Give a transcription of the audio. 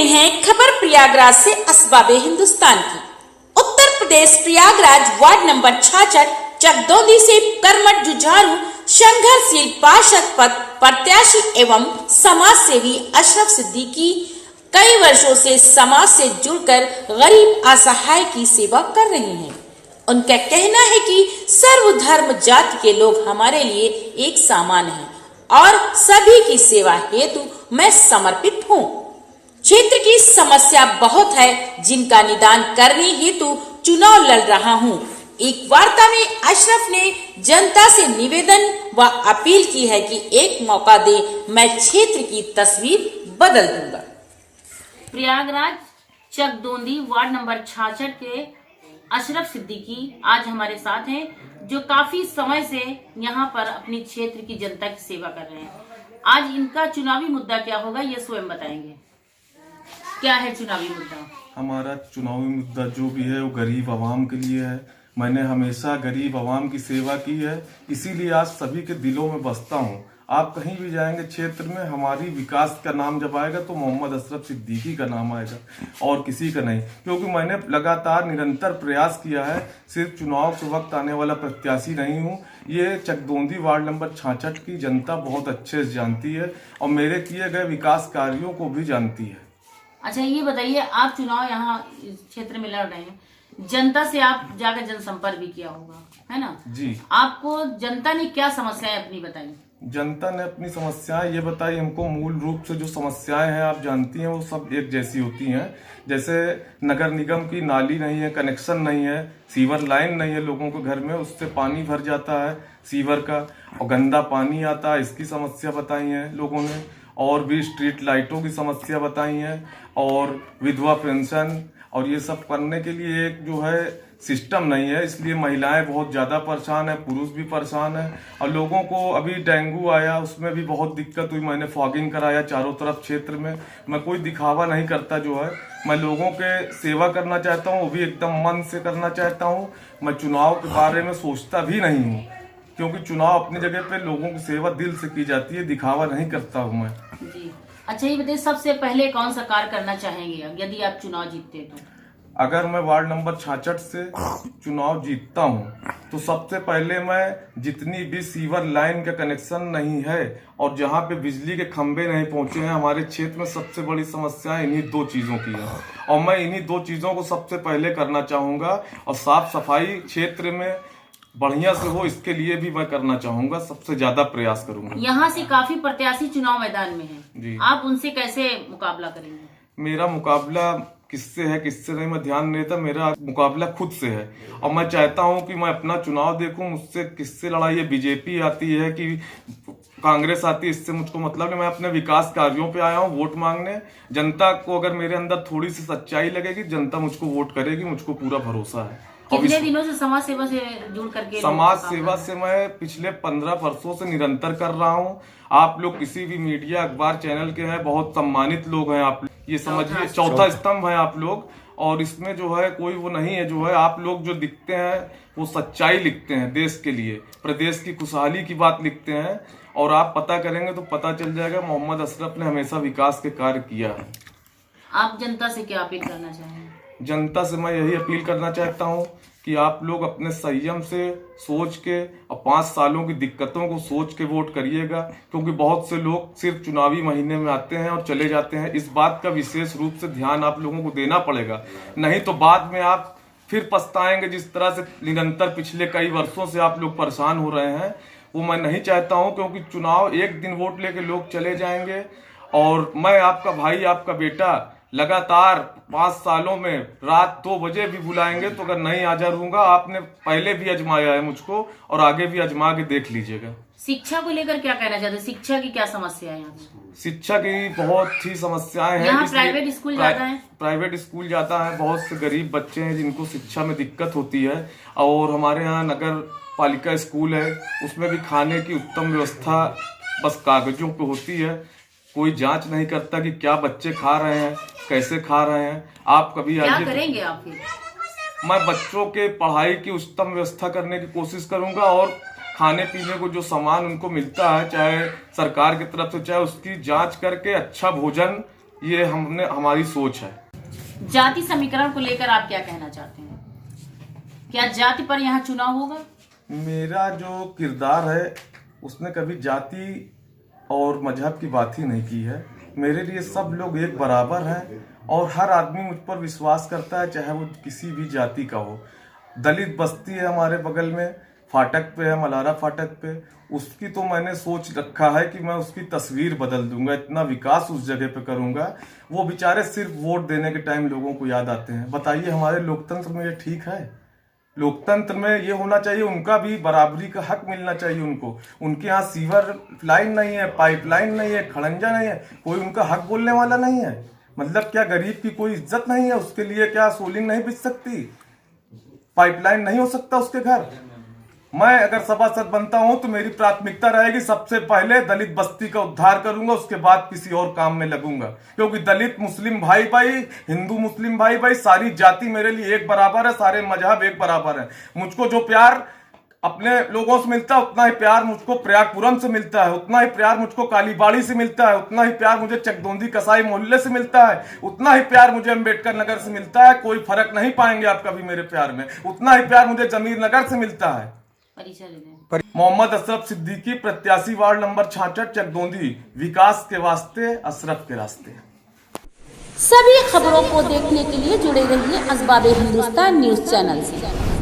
हैं खबर प्रयागराज से असबाबे हिंदुस्तान की। उत्तर प्रदेश प्रयागराज वार्ड नंबर 66 चकदौंदी से कर्मठ जुझारू संघर्षशील पार्षद पद प्रत्याशी एवं समाज सेवी अशरफ सिद्दीकी कई वर्षों से समाज से जुड़कर गरीब असहाय की सेवा कर रहे हैं। उनका कहना है कि सर्वधर्म जाति के लोग हमारे लिए एक समान हैं और सभी की सेवा हेतु मैं समर्पित हूँ। क्षेत्र की समस्या बहुत है जिनका निदान करने हेतु चुनाव लड़ रहा हूँ। एक वार्ता में अशरफ ने जनता से निवेदन व अपील की है कि एक मौका दे, मैं क्षेत्र की तस्वीर बदल दूंगा। प्रयागराज चकदौंदी वार्ड नंबर 66 के अशरफ सिद्दीकी आज हमारे साथ हैं, जो काफी समय से यहाँ पर अपनी क्षेत्र की जनता की सेवा कर रहे हैं। आज इनका चुनावी मुद्दा क्या होगा ये स्वयं बताएंगे। क्या है चुनावी मुद्दा? हमारा चुनावी मुद्दा जो भी है वो गरीब आवाम के लिए है। मैंने हमेशा गरीब आवाम की सेवा की है, इसीलिए आज सभी के दिलों में बसता हूँ। आप कहीं भी जाएंगे क्षेत्र में, हमारी विकास का नाम जब आएगा तो मोहम्मद अशरफ सिद्दीकी का नाम आएगा और किसी का नहीं, क्योंकि मैंने लगातार निरंतर प्रयास किया है। सिर्फ चुनाव के वक्त आने वाला प्रत्याशी नहीं हूँ। ये चकदौंदी वार्ड नंबर 66 की जनता बहुत अच्छे से जानती है और मेरे किए गए विकास कार्यों को भी जानती है। अच्छा, ये बताइए, आप चुनाव यहाँ क्षेत्र में लड़ रहे हैं, जनता से आप जाकर जनसंपर्क भी किया होगा, है ना? जी। आपको जनता ने क्या समस्याएं अपनी बताई? जनता ने अपनी समस्याएं ये बताई हमको। मूल रूप से जो समस्याएं हैं आप जानती हैं वो सब एक जैसी होती हैं। जैसे नगर निगम की नाली नहीं है, कनेक्शन नहीं है, सीवर लाइन नहीं है लोगों के घर में, उससे पानी भर जाता है सीवर का और गंदा पानी आता है, इसकी समस्या बताई है लोगों ने। और भी स्ट्रीट लाइटों की समस्या बताई है और विधवा पेंशन, और ये सब करने के लिए एक जो है सिस्टम नहीं है, इसलिए महिलाएं बहुत ज्यादा परेशान है, पुरुष भी परेशान है। और लोगों को अभी डेंगू आया, उसमें भी बहुत दिक्कत हुई। मैंने फॉगिंग कराया चारों तरफ क्षेत्र में। मैं कोई दिखावा नहीं करता, जो है मैं लोगों के सेवा करना चाहता हूँ, वो भी एकदम मन से करना चाहता हूँ। मैं चुनाव के बारे में सोचता भी नहीं हूँ, क्योंकि चुनाव अपनी जगह पे लोगों की सेवा दिल से की जाती है, दिखावा नहीं करता हूँ मैं। जी। अच्छा, ये बताइए, सबसे पहले कौन सा कार्य करना चाहेंगे यदि आप चुनाव जीतते तो? अगर मैं वार्ड नंबर 66 से चुनाव जीतता हूं तो सबसे पहले मैं जितनी भी सीवर लाइन का कनेक्शन नहीं है और जहां पे बिजली के खंभे नहीं पहुंचे हैं, हमारे क्षेत्र में सबसे बड़ी समस्या इन्हीं दो चीजों की है और मैं इन्हीं दो चीजों को सबसे पहले करना चाहूंगा। और साफ सफाई क्षेत्र में बढ़िया से हो, इसके लिए भी मैं करना चाहूंगा, सबसे ज्यादा प्रयास करूंगा। यहाँ से काफी प्रत्याशी चुनाव मैदान में हैं जी। आप उनसे कैसे मुकाबला करेंगे? मेरा मुकाबला किससे है किससे नहीं मैं ध्यान नहीं देता, मेरा मुकाबला खुद से है। और मैं चाहता हूं कि मैं अपना चुनाव देखूं, मुझसे किससे लड़ाई है, बीजेपी आती है कि कांग्रेस आती है, इससे मुझको मतलब नहीं। मैं अपने विकास कार्यों पे आया हूं वोट मांगने। जनता को अगर मेरे अंदर थोड़ी सी सच्चाई लगेगी, जनता मुझको वोट करेगी, मुझको पूरा भरोसा है। कितने दिनों से समाज सेवा से जुड़ करके? समाज सेवा से मैं पिछले 15 वर्षों से निरंतर कर रहा हूँ। आप लोग किसी भी मीडिया अखबार चैनल के हैं, बहुत सम्मानित लोग हैं आप, ये समझिए चौथा स्तंभ है आप लोग। और इसमें जो है कोई वो नहीं है, जो है आप लोग जो दिखते हैं वो सच्चाई लिखते हैं, देश के लिए, प्रदेश की खुशहाली की बात लिखते हैं। और आप पता करेंगे तो पता चल जाएगा, मोहम्मद अशरफ ने हमेशा विकास के कार्य किया है। आप जनता से क्या अपील करना चाहेंगे? जनता से मैं यही अपील करना चाहता हूं कि आप लोग अपने संयम से सोच के और 5 सालों की दिक्कतों को सोच के वोट करिएगा, क्योंकि बहुत से लोग सिर्फ चुनावी महीने में आते हैं और चले जाते हैं। इस बात का विशेष रूप से ध्यान आप लोगों को देना पड़ेगा, नहीं तो बाद में आप फिर पछताएंगे। जिस तरह से निरंतर पिछले कई वर्षों से आप लोग परेशान हो रहे हैं, वो मैं नहीं चाहता हूं, क्योंकि चुनाव एक दिन वोट लेके लोग चले जाएंगे। और मैं आपका भाई, आपका बेटा लगातार 5 सालों में रात 2 बजे भी बुलाएंगे तो अगर नहीं हाजिर होऊंगा, आपने पहले भी आजमाया है मुझको और आगे भी आजमा के देख लीजिएगा। शिक्षा को लेकर क्या कहना चाहते हैं? शिक्षा की क्या समस्या है यहाँ? शिक्षा की बहुत ही समस्याएं हैं। यहाँ प्राइवेट स्कूल ज्यादा है? प्राइवेट स्कूल जाता है, बहुत से गरीब बच्चे हैं जिनको शिक्षा में दिक्कत होती है। और हमारे यहाँ नगर पालिका स्कूल है, उसमें भी खाने की उत्तम व्यवस्था बस कागजों पे होती है। कोई जांच नहीं करता कि क्या बच्चे खा रहे हैं, कैसे खा रहे हैं। आप कभी क्या करेंगे आप फिर? मैं बच्चों के पढ़ाई की उच्चतम व्यवस्था करने की कोशिश करूंगा और खाने पीने को जो सामान उनको मिलता है, चाहे सरकार की तरफ से चाहे उसकी जांच करके अच्छा भोजन ये हमारी सोच है। जाति समीकरण को लेकर आप क्या कहना चाहते हैं? क्या जाति पर यहाँ चुनाव होगा? मेरा जो किरदार है उसने कभी जाति और मजहब की बात ही नहीं की है। मेरे लिए सब लोग एक बराबर हैं और हर आदमी मुझ पर विश्वास करता है, चाहे वो किसी भी जाति का हो। दलित बस्ती है हमारे बगल में, फाटक पे है, मलारा फाटक पे। उसकी तो मैंने सोच रखा है कि मैं उसकी तस्वीर बदल दूंगा, इतना विकास उस जगह पे करूंगा। वो बेचारे सिर्फ वोट देने के टाइम लोगों को याद आते हैं। बताइए हमारे लोकतंत्र में ये ठीक है? लोकतंत्र में ये होना चाहिए, उनका भी बराबरी का हक मिलना चाहिए उनको। उनके यहाँ सीवर लाइन नहीं है, पाइपलाइन नहीं है, खड़ंजा नहीं है, कोई उनका हक बोलने वाला नहीं है। मतलब क्या गरीब की कोई इज्जत नहीं है? उसके लिए क्या सोलिंग नहीं बिछ सकती? पाइपलाइन नहीं हो सकता उसके घर? मैं अगर सभासद बनता हूं तो मेरी प्राथमिकता रहेगी, सबसे पहले दलित बस्ती का उद्धार करूंगा, उसके बाद किसी और काम में लगूंगा। क्योंकि दलित मुस्लिम भाई भाई, हिंदू मुस्लिम भाई भाई, सारी जाति मेरे लिए एक बराबर है, सारे मजहब एक बराबर है। मुझको जो प्यार अपने लोगों से मिलता है उतना ही प्यार मुझको प्रयागपुरम से मिलता है, उतना ही प्यार मुझको कालीबाड़ी से मिलता है, उतना ही प्यार मुझे चकदोंदी कसाई मोहल्ले से मिलता है, उतना ही प्यार मुझे अम्बेडकर नगर से मिलता है। कोई फर्क नहीं पाएंगे आप कभी मेरे प्यार में। उतना ही प्यार मुझे जमीर नगर से मिलता है। मोहम्मद अशरफ सिद्दीकी, प्रत्याशी वार्ड नंबर 66 चकदोंदी, विकास के वास्ते अशरफ के रास्ते। सभी खबरों को देखने के लिए जुड़े रहिए असबाबे हिंदुस्तान न्यूज चैनल से।